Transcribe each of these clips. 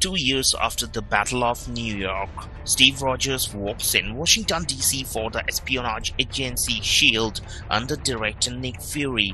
2 years after the Battle of New York, Steve Rogers works in Washington, D.C. for the espionage agency SHIELD under director Nick Fury.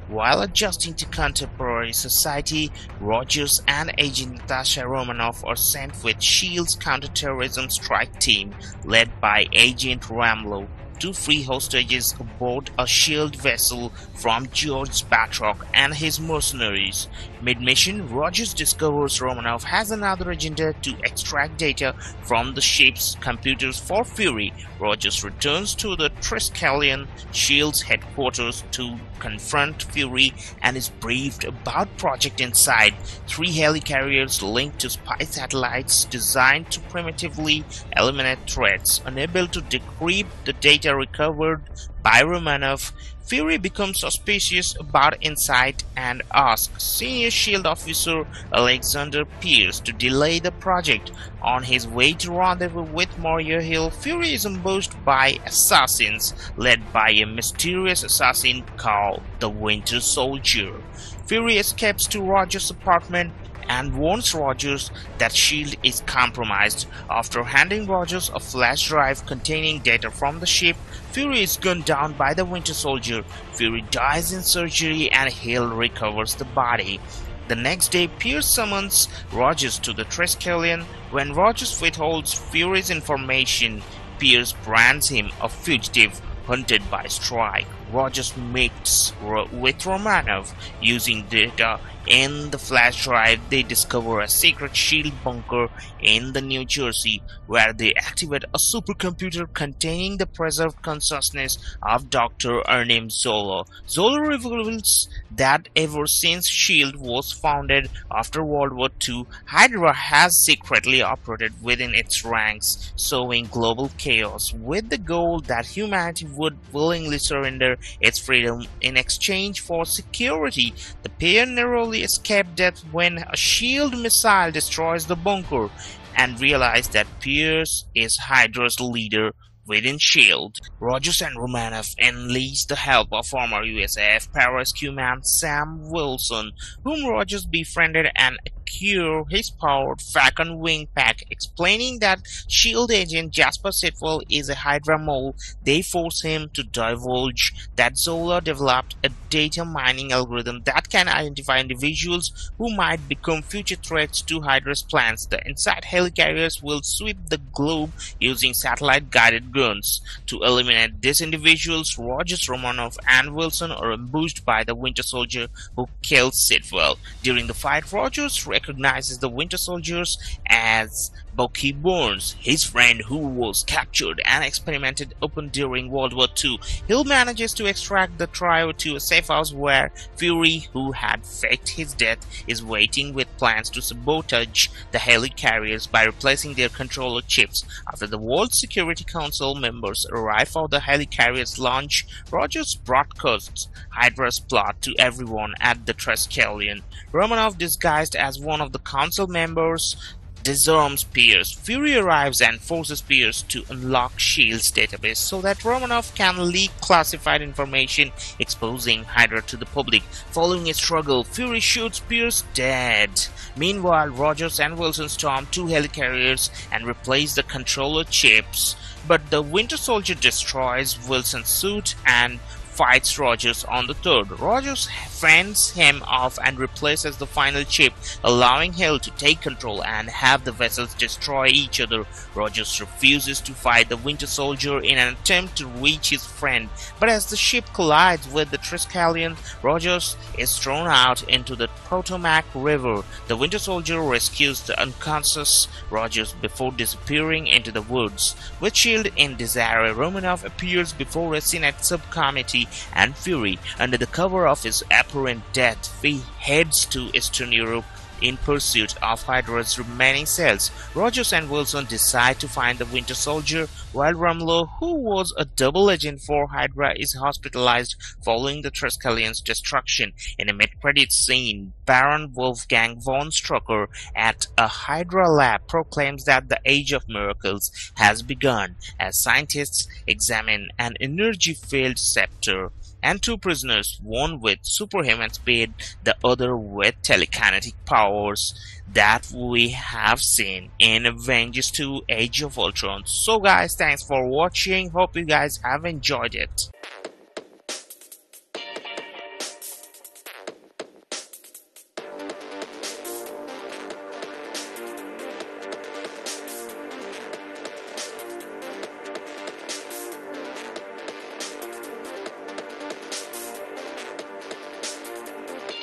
While adjusting to contemporary society, Rogers and agent Natasha Romanoff are sent with SHIELD's counterterrorism strike team led by Agent Ramlo to free hostages aboard a SHIELD vessel from George Batroc and his mercenaries. Mid-mission, Rogers discovers Romanoff has another agenda to extract data from the ship's computers for Fury. Rogers returns to the Triskelion SHIELD's headquarters to confront Fury and is briefed about Project Inside, 3 helicarriers linked to spy satellites designed to primitively eliminate threats. Unable to decrypt the data recovered by Romanoff, Fury becomes suspicious about Inside and asks senior SHIELD officer Alexander Pierce to delay the project. On his way to rendezvous with Moria Hill, Fury is ambushed by assassins led by a mysterious assassin called the Winter Soldier. Fury escapes to Rogers' apartment and warns Rogers that SHIELD is compromised. After handing Rogers a flash drive containing data from the ship, Fury is gunned down by the Winter Soldier. Fury dies in surgery and Hill recovers the body. The next day, Pierce summons Rogers to the Triskelion. When Rogers withholds Fury's information, Pierce brands him a fugitive hunted by Strike. Rogers meets with Romanoff. Using data in the flash drive, they discover a secret SHIELD bunker in the New Jersey, where they activate a supercomputer containing the preserved consciousness of Dr. Ernim Zola. Zola reveals that ever since SHIELD was founded after World War II, Hydra has secretly operated within its ranks, sowing global chaos, with the goal that humanity would willingly surrender its freedom in exchange for security. The pair narrowly escape death when a SHIELD missile destroys the bunker, and realize that Pierce is Hydra's leader within SHIELD. Rogers and Romanoff enlist the help of former USAF pararescue man Sam Wilson, whom Rogers befriended and acquire his powered Falcon wing pack. Explaining that SHIELD agent Jasper Sitwell is a Hydra mole, they force him to divulge that Zola developed a data mining algorithm that can identify individuals who might become future threats to Hydra's plans. The Inside helicarriers will sweep the globe using satellite-guided guns. To eliminate these individuals, Rogers, Romanoff, and Wilson are ambushed by the Winter Soldier, who kills Sitwell. During the fight, Rogers recognizes the Winter Soldiers as Bucky Barnes, his friend who was captured and experimented upon during World War II. Hill manages to extract the trio to a safe house where Fury, who had faked his death, is waiting with plans to sabotage the helicarriers by replacing their controller chips. After the World Security Council members arrive for the helicarrier's launch, Rogers broadcasts Hydra's plot to everyone at the Triskelion. Romanoff, disguised as one of the council members, disarms Pierce. Fury arrives and forces Pierce to unlock SHIELD's database so that Romanoff can leak classified information exposing Hydra to the public. Following a struggle, Fury shoots Pierce dead. Meanwhile, Rogers and Wilson storm 2 helicarriers and replace the controller chips, but the Winter Soldier destroys Wilson's suit and fights Rogers on the 3rd. Rogers fends him off and replaces the final chip, allowing Hill to take control and have the vessels destroy each other. Rogers refuses to fight the Winter Soldier in an attempt to reach his friend, but as the ship collides with the Triskelion, Rogers is thrown out into the Potomac River. The Winter Soldier rescues the unconscious Rogers before disappearing into the woods. With SHIELD in disarray, Romanoff appears before a Senate subcommittee, and Fury, under the cover of his apparent death, he heads to Eastern Europe in pursuit of Hydra's remaining cells. Rogers and Wilson decide to find the Winter Soldier, while Ramlo, who was a double agent for Hydra, is hospitalized following the Triskelion's destruction. In a mid-credits scene, Baron Wolfgang von Strucker at a Hydra lab proclaims that the Age of Miracles has begun as scientists examine an energy-filled scepter and two prisoners, one with superhuman speed, the other with telekinetic powers that we have seen in Avengers 2 Age of Ultron. So guys, thanks for watching. Hope you guys have enjoyed it.